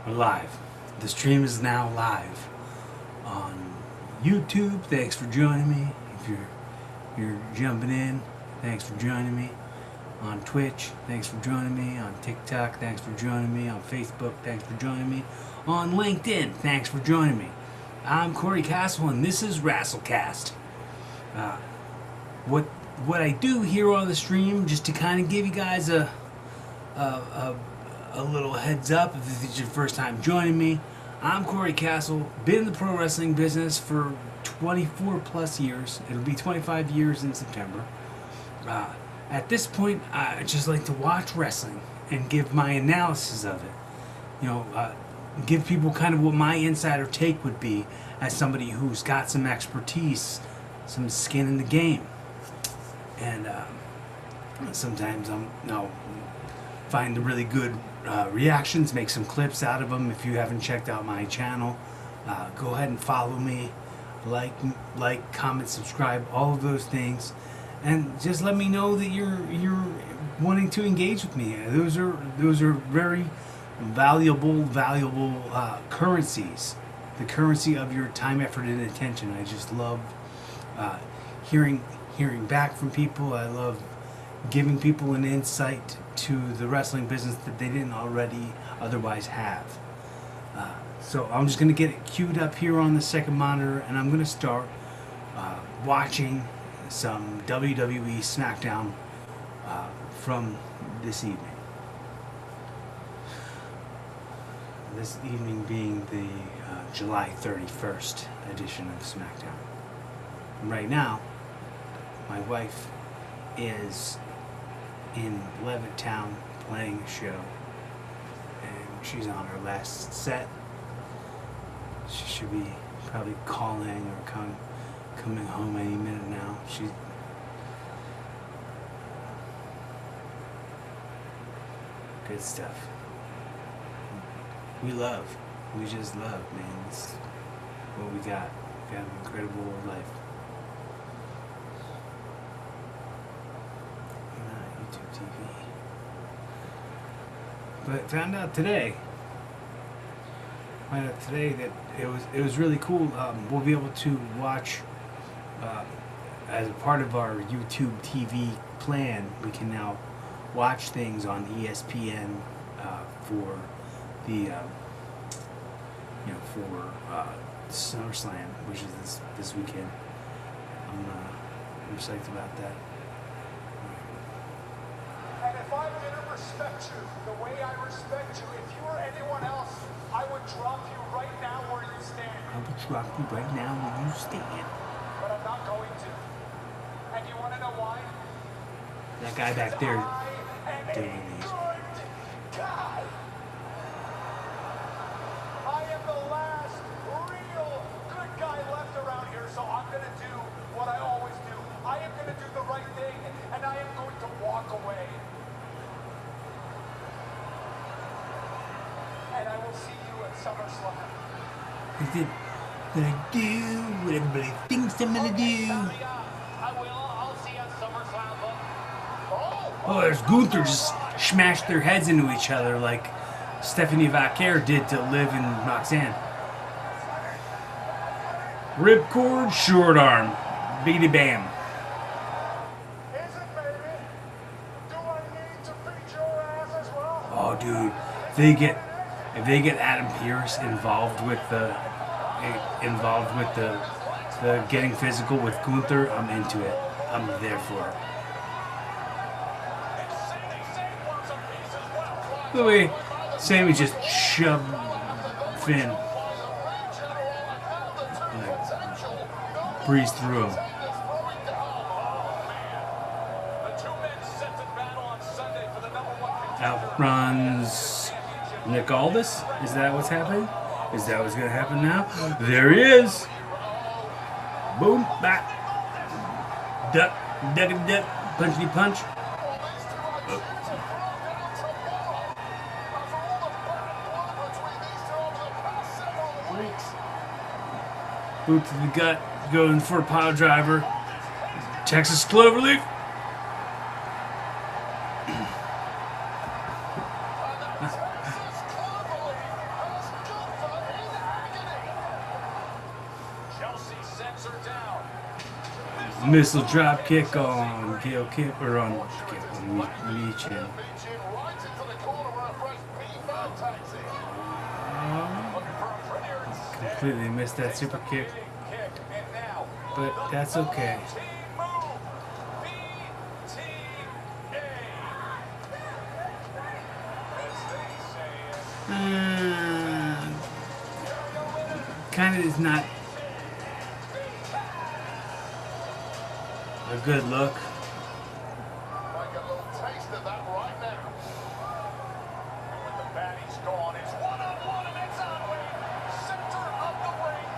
We're live. The stream is now live on YouTube. Thanks for joining me. If you're jumping in, thanks for joining me. On Twitch, thanks for joining me. On TikTok, thanks for joining me. On Facebook, thanks for joining me. On LinkedIn, thanks for joining me. I'm Corey Castle, and this is Rassle Kast. What I do here on the stream, just to kind of give you guys a little heads up if this is your first time joining me. I'm Corey Castle, been in the pro wrestling business for 24 plus years. It'll be 25 years in September. At this point, I just like to watch wrestling and give my analysis of it. You know, give people kind of what my insider take would be as somebody who's got some expertise, some skin in the game. And sometimes I'll find the really good reactions, make some clips out of them. If you haven't checked out my channel, go ahead and follow me, like, comment, subscribe, all of those things, and just let me know that you're wanting to engage with me. Those are very valuable currencies. The currency of your time, effort, and attention. I just love hearing back from people. I love giving people an insight to the wrestling business that they didn't already otherwise have. So I'm just going to get it queued up here on the second monitor, and I'm going to start watching some WWE SmackDown from this evening. This evening being the July 31st edition of SmackDown. Right now, my wife is in Levittown playing a show, and she's on her last set. She should be probably calling or coming home any minute now. She's good stuff. We just love, man. It's what we got. We got an incredible life. YouTube TV. But found out today that it was really cool. We'll be able to watch as a part of our YouTube TV plan. We can now watch things on ESPN for the for SummerSlam, which is this weekend. I'm psyched about that. And if I didn't respect you the way I respect you, if you were anyone else, I would drop you right now where you stand. I would drop you right now where you stand. But I'm not going to. And you want to know why? That guy back there doing these. Guy. I am the last real good guy left around here, so I'm going to do what I always do. I am going to do the right thing, and I am going to walk away. And I will see you at SummerSlam. Gonna do what everybody thinks I'm gonna do. I will. I'll see you at SummerSlam. Oh, there's Gunther just smashed their heads into each other like Stephanie Vaquer did to Liv and Roxanne. Ripcord, short arm, beady bam. Is it, baby? Do I need to beat your ass as well? Oh, dude, if they get Adam Pearce involved with the getting physical with Gunther, I'm into it. I'm there for it. The way Sammy just shoved Finn, like, breezed through him. Out runs Nick Aldis. Is that what's happening? Is that what's going to happen now? There he is. Boom, back. Duck, duckity duck, punchity punch. Boot to the gut, going for a pile driver. Texas Cloverleaf. Missile drop kick on Gail Kim or on Meechin. Right into the corner where a fresh P5 tags in. Looking for a prettier instead. Completely missed that super kick, Kick, and now but that's okay. team move. BTA. As they say it. Kind of is not a good look. Like a little taste of that right now. And with the baddie's gone, it's one-on-one and it's on way. Center of the ring,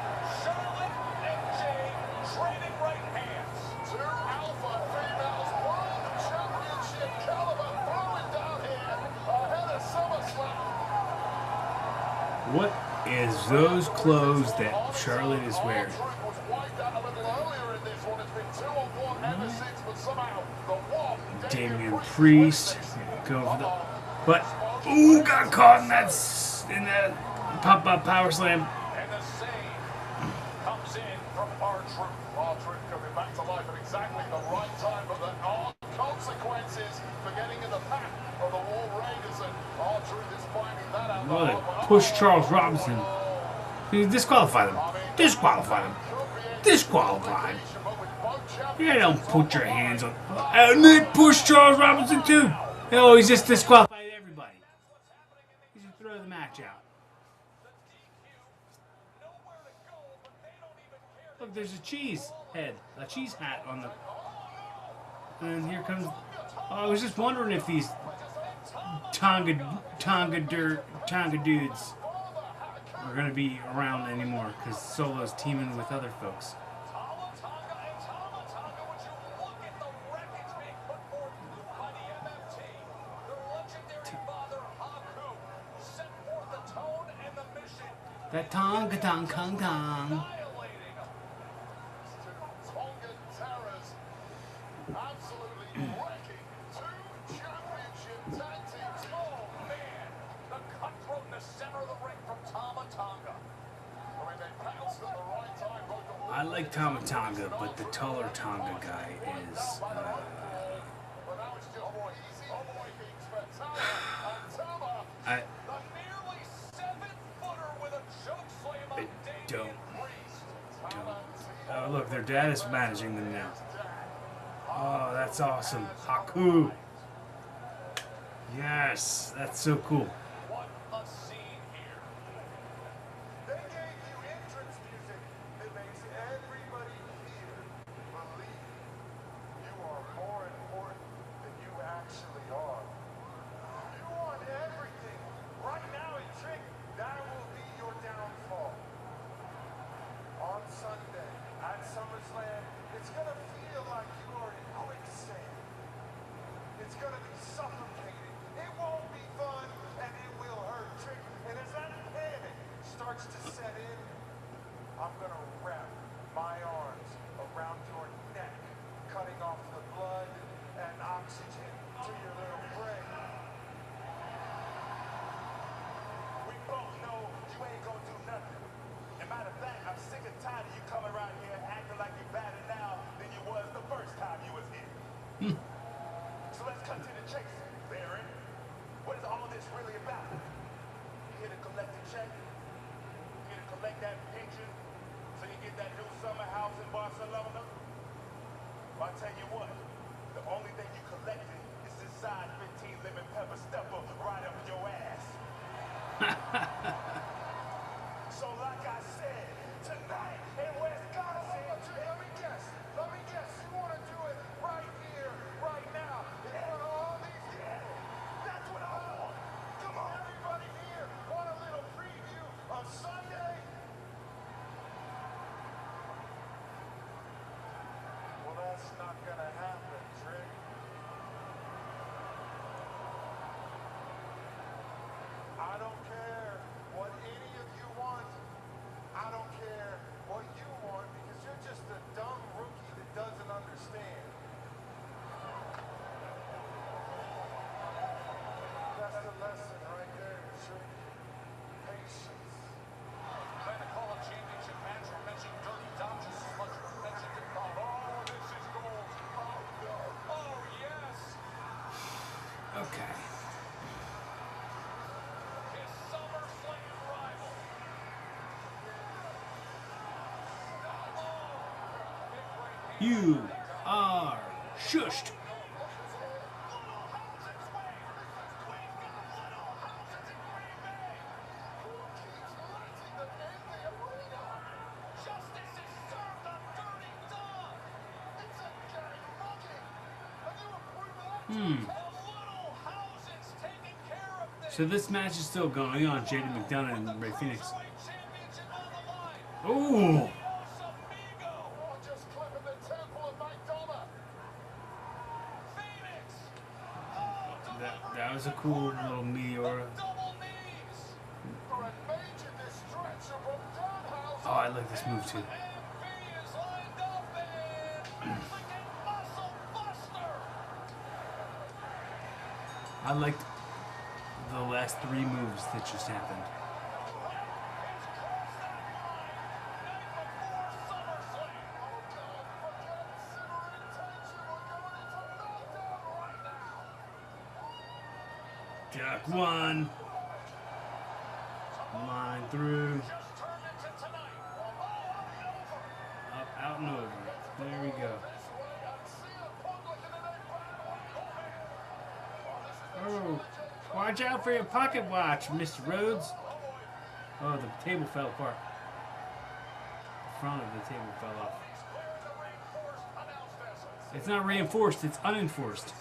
Charlotte and Jay trading right hands. Two alpha females, world championship caliber, throwing down here ahead of SummerSlam. What is those clothes that Charlotte is wearing? Was wiped out a little earlier in this one. It's been 2-on-1 ever since, but somehow the walk. Damian Priest go for the, but ooh, got caught in that pop-up power slam. And the save comes in from R-Truth. R-Truth coming back to life at exactly the right time, but the consequences for getting in the path of the War Raiders, and R-Truth is finding that out. Oh, they push Charles Robinson. He disqualified him. Disqualified him. Disqualified. You don't put your hands on. And they push Charles Robinson too. Oh, he's just disqualified everybody. He should throw the match out. Look, there's a cheese head, a cheese hat on the. And here comes. Oh, I was just wondering if these Tonga dudes are gonna be around anymore because Solo's teaming with other folks. That Tonga Tong Kong Tong. Absolutely wrecking two championship tag teams. Oh man, the cutthroat in the center of the ring from Tama Tonga. I mean, they pounced at the right time. I like Tama Tonga, but the taller Tonga guy is. But now it's just more easy. Avoiding for Tama. And Tama, I the nearly 7-footer with a choke slam on don't. Damian Priest. Oh, look, their dad is managing them now. Oh, that's awesome. Haku. Yes, that's so cool. What a scene here. They gave you entrance music that makes everybody here believe you are more important than you actually are. You want everything. Right now in Trick, that will be your downfall. On Sunday at SummerSlam, it's going to feel like you are in quicksand. It's going to be suffocating. It won't be fun, and it will hurt. Trick, and as that panic starts to set in, I'm going to wrap my arms around your neck, cutting off the blood and oxygen to your little brain. We both know you ain't going to do nothing. As a matter of fact, I'm sick and tired of you coming around here acting like you're better now than you was the first time you was here. So let's cut to the chase, Baron. What is all this really about? You here to collect a check? You here to collect that pension so you get that new summer house in Barcelona? Well, I tell you what, the only thing you collected is this size 15 lemon pepper stepper right up your ass. So like I said, tonight in Wisconsin, let me guess, you want to do it right here, right now, in front of all these people. That's what I want. Come on, everybody here, want a little preview of Sunday? Well, that's not going to happen, Trick. Okay. His SummerSlam rival. You are shushed. Justice is served on Dirty Dog. It's a gang mugging. And you approve of that? The little house is taking care of things. So this match is still going on. Jaden McDonough and Ray Phoenix. Cruiserweight Championship on the line. Ooh. Los Amigo. Oh, just clipping the temple of McDonough. Phoenix. Oh, That was a cool little meteor. double knees. For a major distraction from Danhausen. Oh, I like this move too. MV is lined up and Mexican Muscle Buster. I liked the last 3 moves that just happened. He's crossed that line night before SummerSlam. Forget simmering tension. We're going into meltdown right now. Duck 1. Line through. Just turned into tonight. Up, out, and over. There we go. This way, I'm seeing public in the next battle. Oh, watch out for your pocket watch, Mr. Rhodes. Oh, the table fell apart. The front of the table fell off. It's not reinforced, it's unenforced.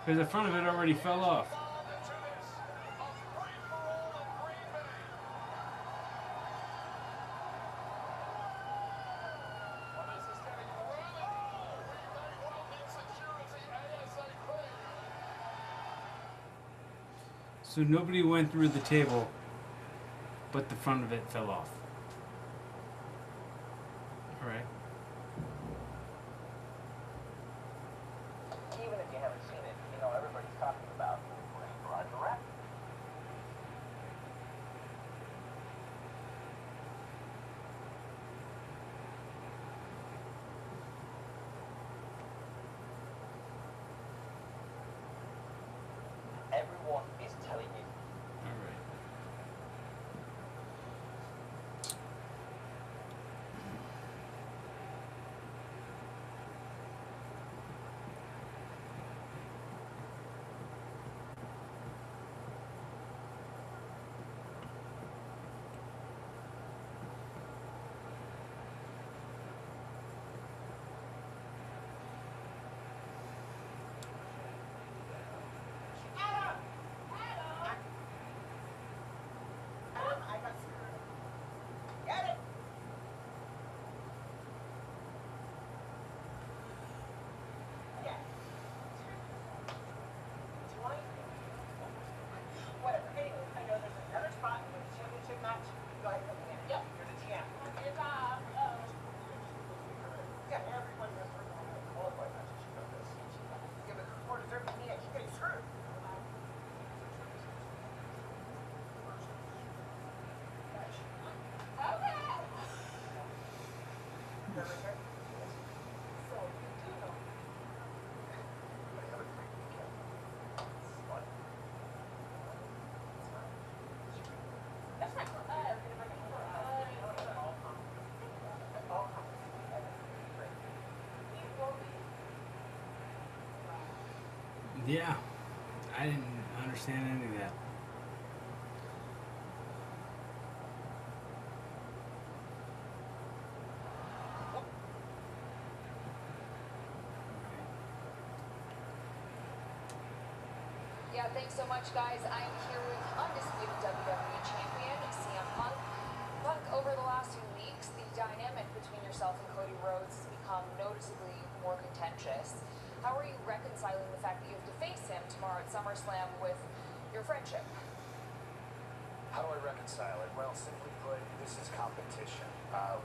Because the front of it already fell off. So nobody went through the table, but the front of it fell off. Alright. Even if you haven't seen it, you know everybody's talking about Roger Rassle. Everyone is telling you. Alright. I got screwed. Get it? Yeah. 20? Whatever. Anyway, I know there's another spot in the championship match. Go ahead and look in. Yep, you're the GM. Good job. Yeah, everybody has to qualify matches. You know this. Yeah, but the more deserving than me, I keep getting screwed. Yeah. I didn't understand any of that. Yeah, thanks so much, guys. I'm here with undisputed WWE champion, CM Punk. Punk, over the last few weeks, the dynamic between yourself and Cody Rhodes has become noticeably more contentious. How are you reconciling the fact that you have to face him tomorrow at SummerSlam with your friendship? How do I reconcile it? Well, simply put, this is competition.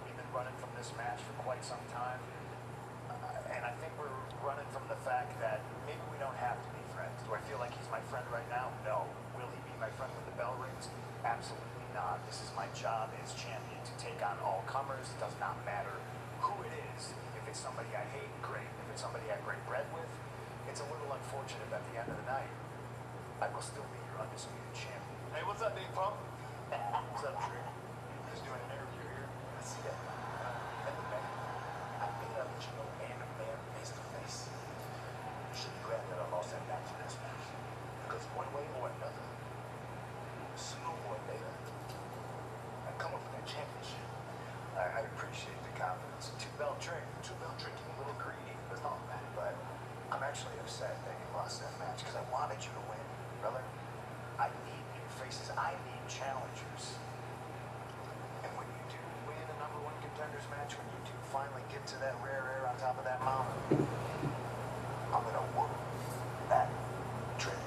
We've been running from this match for quite some time. And I think we're running from the fact that maybe we don't have to be friends. Do I feel like he's my friend right now? No. Will he be my friend when the bell rings? Absolutely not. This is my job as champion to take on all comers. It does not matter who it is. If it's somebody I hate, great. If it's somebody I break bread with, unfortunate at the end of the night, I will still be your undisputed champion. Hey, what's up, big pump? What's up, Trick? Just doing an interview here. I see that. And the man, I figured I'd let you know man to man, face to face. You should be glad that I lost that match in this match. Because one way or another, sooner or later, I come up with that championship. I appreciate the confidence. Two-belt Trick getting a little greedy with all that, but I'm actually upset that you lost that match because I wanted you to win, brother. I need new faces. I need challengers. And when you do win a number one contenders match, when you do finally get to that rare air on top of that mountain, I'm gonna whoop that Trick.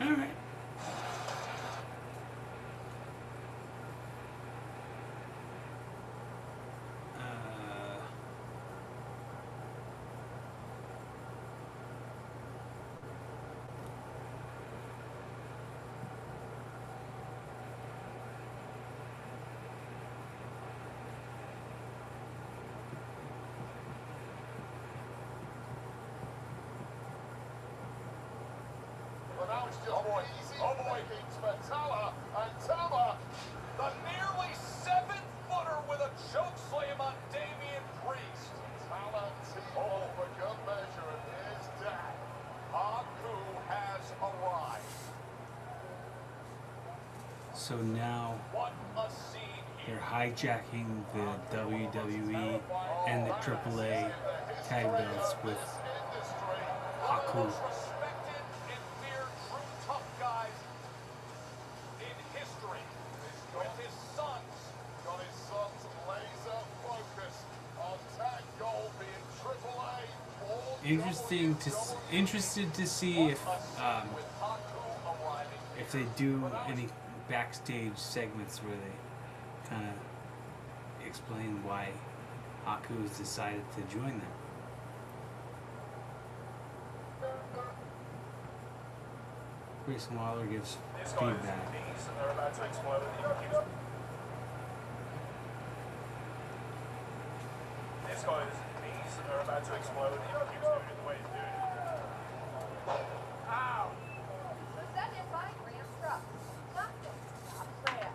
All right. But now it's just easy pickings for Tala, and Tala, The nearly 7-footer with a choke slam on Damian Priest. Tala T-ball for good measure, and here's that. Haku has arrived. So now What a scene here. they're hijacking the WWE and the AAA tag belts with Haku. Most respected and feared true tough guys in history. With his sons. Got his son's laser focus on tag goal being AAA or Interested to see With Haku arriving. if they do any backstage segments where they kind of explain why Haku has decided to join them. Grayson Waller gives feedback. They're about to explode. This guy's knees are about to explode if he keeps doing it the way he's doing it. Ow! Presented by Ram Truck. Nothing stops Ram.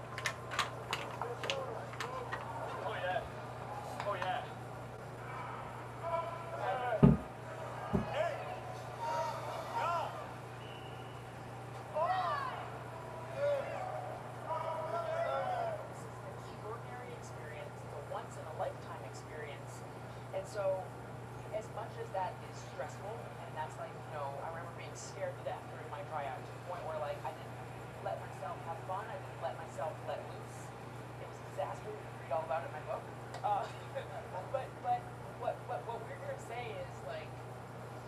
Oh yeah. Oh yeah. Hey! No! This is an extraordinary experience. It's a once-in-a-lifetime experience. And so, as much as that is stressful, and that's like, I remember being scared to death during my tryout to the point where, like, I didn't let myself have fun. I didn't let myself let loose. It was a disaster. You can read all about it in my book. But what we're here to say is, like,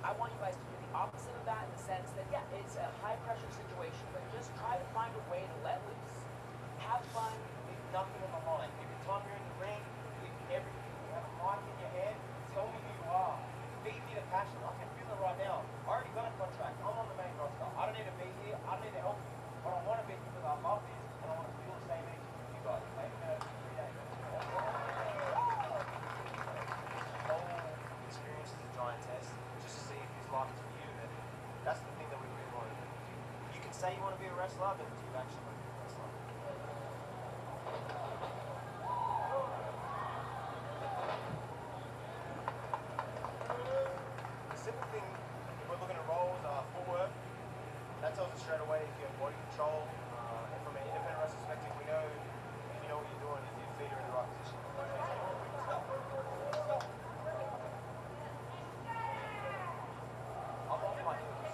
I want you guys to do the opposite of that in the sense that, yeah, it's a high-pressure situation, but just try to find a way to let loose. Have fun, leave nothing on the line. Every time you're in the ring, leave everything. You have a mic in your head, tell me who you are. Feed me the passion. I can feel it right now. I already got a contract. I'm on the main roster. I don't need to be here. I don't need to help you. But I want to be here because I love this, and I want to feel the same energy with you guys. Maybe every day. The whole experience is a giant test, just to see if his life is for you. And that's the thing that we really want to do. You can say you want to be a wrestler, but do you actually want to be a wrestler? The simple thing, if we're looking at roles, footwork, that tells us straight away if you have body control. And from an independent wrestling perspective, we know if you know what you're doing, if your feet are in the right position. I'm off my heels,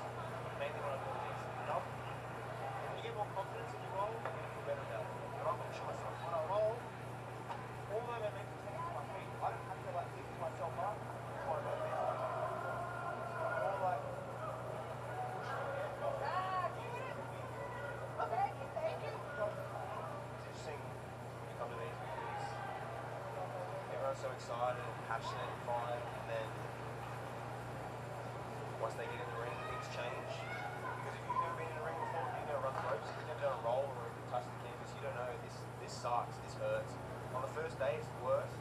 mainly when I do this. And when you get more confidence in your role, you're going to feel better about it. And I'm going to show myself when I roll, all my momentum takes to my feet. I don't have to like lift myself up. It's my momentum. More like Okay, thank you. it's interesting when you come to these because everyone's so excited and passionate and fired, and then once they get in the ring, things change. Because if you've never been in a ring before, if you've never run the ropes, if you've never done a roll or even touched the canvas, you don't know this sucks, this hurts. On the first day, it's the worst.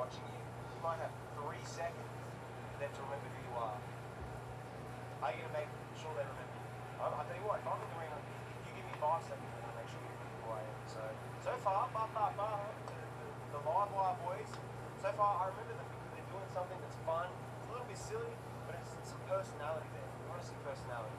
watching you. You might have 3 seconds for them to remember who you are. Are you going to make sure they remember you? I'll tell you what, if I'm in the ring, you give me 5 seconds, I'm going to make sure you remember who I am. So far, the live wire boys, so far I remember them because they're doing something that's fun. It's a little bit silly, but it's some personality there. We want to see personality.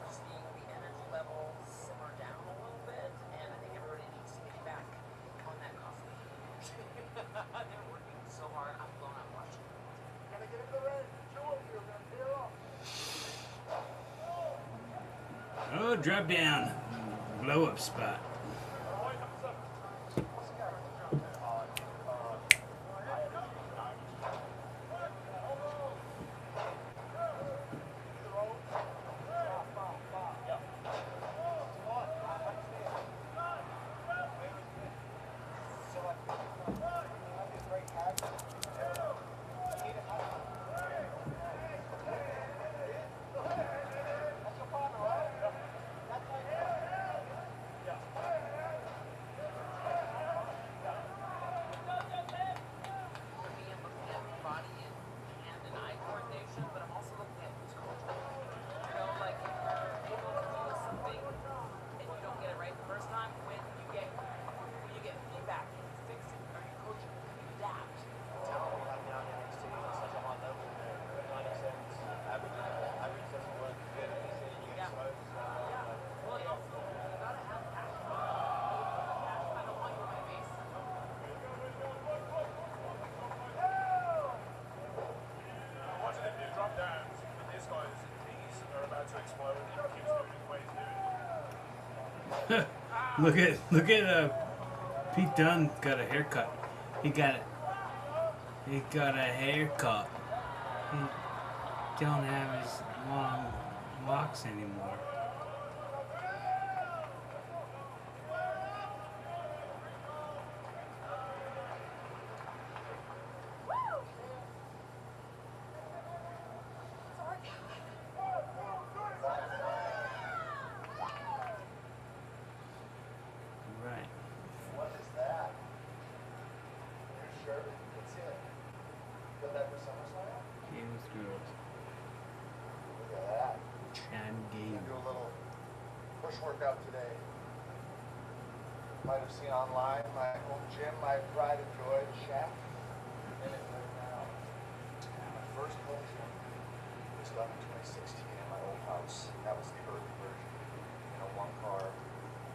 Just seeing the energy level simmer down a little bit, and I think everybody needs to get back on that coffee. They're working so hard, I'm blown up watching. Gotta get in the ring. Joe, you're gonna tear off. Oh, drop down. Blow up spot. For me, I'm looking at body and hand and eye coordination, but I'm also looking at who's coaching. You know, like if you're able to do something and you don't get it right the first time, when you get feedback, can you fix it? Are you coaching? Can you adapt? Talent we have now in NXT is such a high level. 90 seconds average doesn't work. You get easy, you get slow. Well, you also you gotta have passion. I don't want you in my face. Watching them do drop downs with this guy's knees are about to explode and he keeps doing it the way he's doing it. Look at Pete Dunne got a haircut. He got a haircut. He don't have his long locks anymore. Right. What is that? Your shirt? What's it? Got that for SummerSlam? Games girls. Look at that. I'm game. Gonna do a little push workout today. Might have seen online my own gym, my pride and joy, the Shack. I'm in it right now. My first home gym was done in 2016 in my old house. That was the early version. In a one-car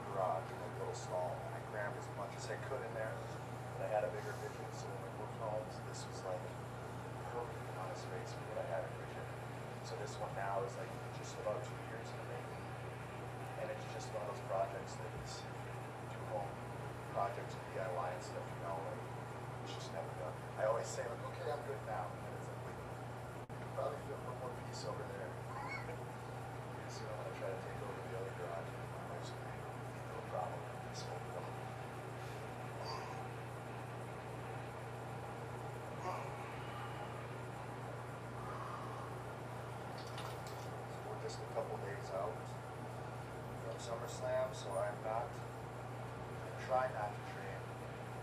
garage in a little stall. And I crammed as much as I could in there. But I had a bigger vision, so when we moved home, this was like the perfect amount of space for what I had envisioned. So this one now is like just about 2 years in the making. And it's just one of those projects that is do home projects, DIY and stuff, you know, like it's just never done. I always say like, okay, I'm good now. And it's like, wait, you probably feel a little more peace over there. So I'm gonna try to take over the other garage. My wife's gonna be no problem. This whole thing. So we're just a couple days out from SummerSlam, so I try not to train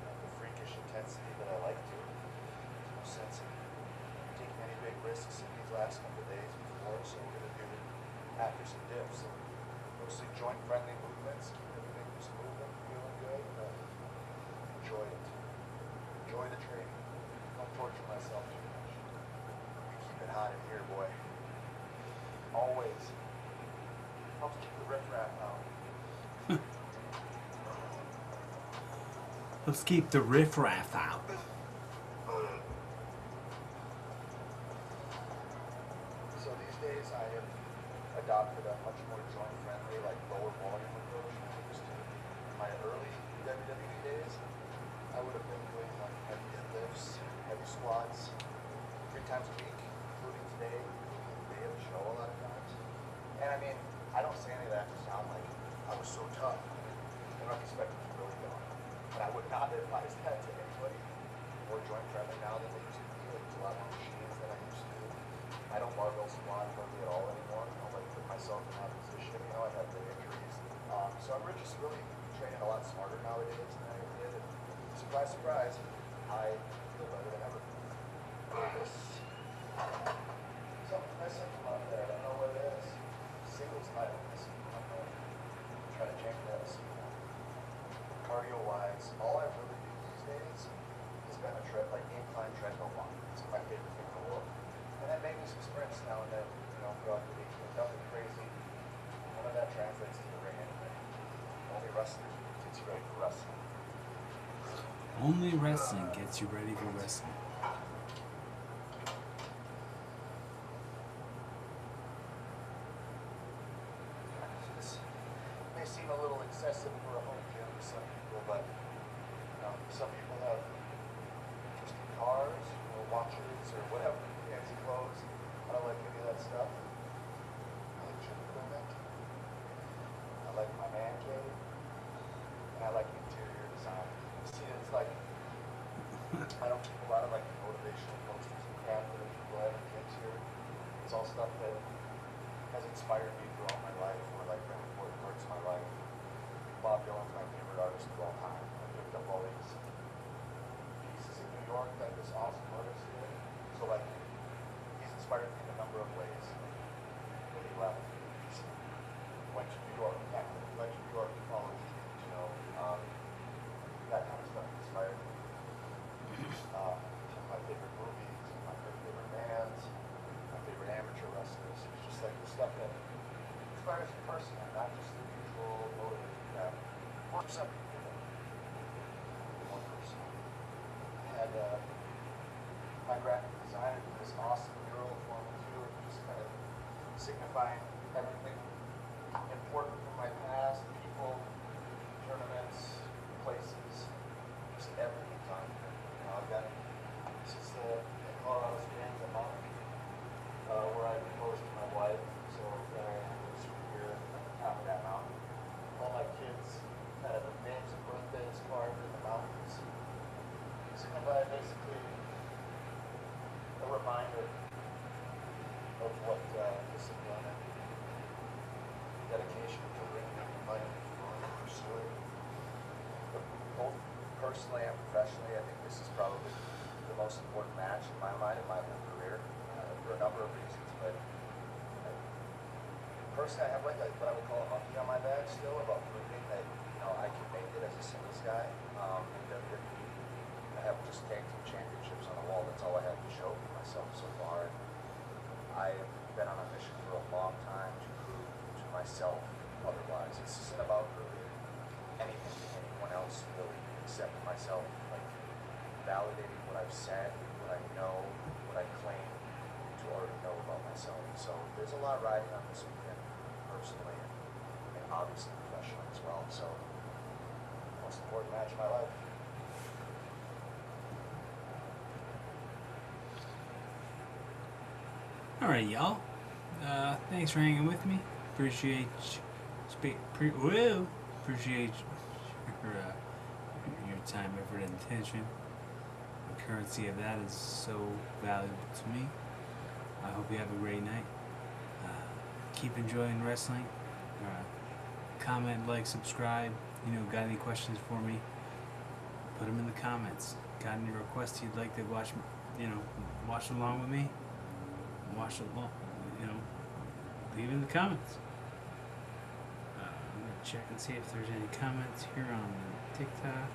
at the freakish intensity that I like to. There's no sense in taking any big risks in these last couple of days before, so we're gonna do it after some dips. And mostly joint friendly movements, keep everything just moving, feeling good, and enjoy it. Enjoy the training. Don't torture myself too much. We keep it hot in here, boy. Always. Helps keep the riffraff out. Let's keep the riffraff out. So these days I have adopted a much more joint-friendly, like lower volume approach than I used to. In my early WWE days, I would have been doing like heavy deadlifts, heavy squats, 3 times a week, including today, including the day of the show a lot of times. And I mean, I don't say any of that to sound like I was so tough. I'm not expecting to really go. But I would not advise that to anybody. More joint-friendly now than they used to be. There's a lot more machines than I used to. I don't barbell squat hardly at all anymore. I don't like put myself in that position. You know, I have the injuries. So I'm just really training a lot smarter nowadays than I ever did. And surprise, surprise, I feel better than ever. Something missing from up there. I don't know what it is. Singles title missing. I'm going to try to change that. Cardio-wise, all I really do these days is been a like incline treadmill walk. It's my favorite thing in the world. And then maybe some sprints now and then, you know, throughout the week. But nothing crazy. None of that translates to the ring anyway. Only wrestling gets you ready for wrestling. Only wrestling gets you ready for wrestling. This may seem a little excessive for a home gym to some people, but you know, some people have interesting cars or watches or whatever, fancy clothes. I don't like any of that stuff. I like gym equipment. I like my man cave. And I like interior design. See, it's like I don't keep a lot of like motivational posters and crap that people have in kids here. It's all stuff that has inspired me throughout my life, or like been important parts of my life. Bob Dylan's my favorite artist of all time. I picked up all these pieces in New York that this awesome artist did. So like, he's inspired me in a number of ways. When he left, he went to New York, went to New York to follow his dreams, you know. That kind of stuff inspired me. My favorite movies, my favorite bands, my favorite amateur wrestlers. It's just like the stuff that inspires me personally, not just the usual motivating crap. Or some people. One person. I had my graphic designer do this awesome mural for me too, just kind of signifying everything important from my past, people, tournaments, places, just everything's on here. You know, I've got this is the Colorado Springs at Mountain, where I proposed to my wife. So there I am, this from here at the top of that mountain. All my kids had their names and birthdays carved in the mountains. Signify basically a reminder of what discipline and dedication to ring might be going to pursue it. But both personally and professionally, I think this is probably the most important match in my mind in my whole career, for a number of reasons. But personally, I have like what I would call a monkey on my back still about proving that, you know, I can make it as a singles guy in WWE. I have just tag team championships on the wall. That's all I have to show for myself so far. And I have been on a mission for a long time to prove to myself otherwise. This isn't about proving anything to anyone else really except myself. Like validating what I've said, what I know, what I claim to already know about myself. So there's a lot riding on this weekend, personally, and obviously professionally as well. So most important match of my life. All right, y'all. Thanks for hanging with me. Appreciate appreciate your time, effort, and attention. The currency of that is so valuable to me. I hope you have a great night. Keep enjoying wrestling. Comment, like, subscribe. You know, got any questions for me? Put them in the comments. Got any requests you'd like to watch? You know, watch along with me. Watch along. You know, leave it in the comments. I'm gonna check and see if there's any comments here on TikTok.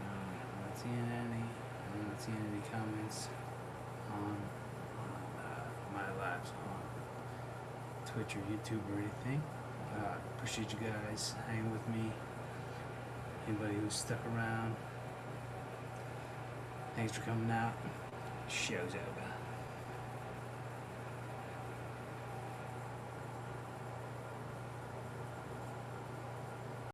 I'm not seeing any. I'm not seeing any comments on my live. So Twitch or YouTube or anything. Appreciate you guys hanging with me. Anybody who's stuck around, thanks for coming out. Show's over.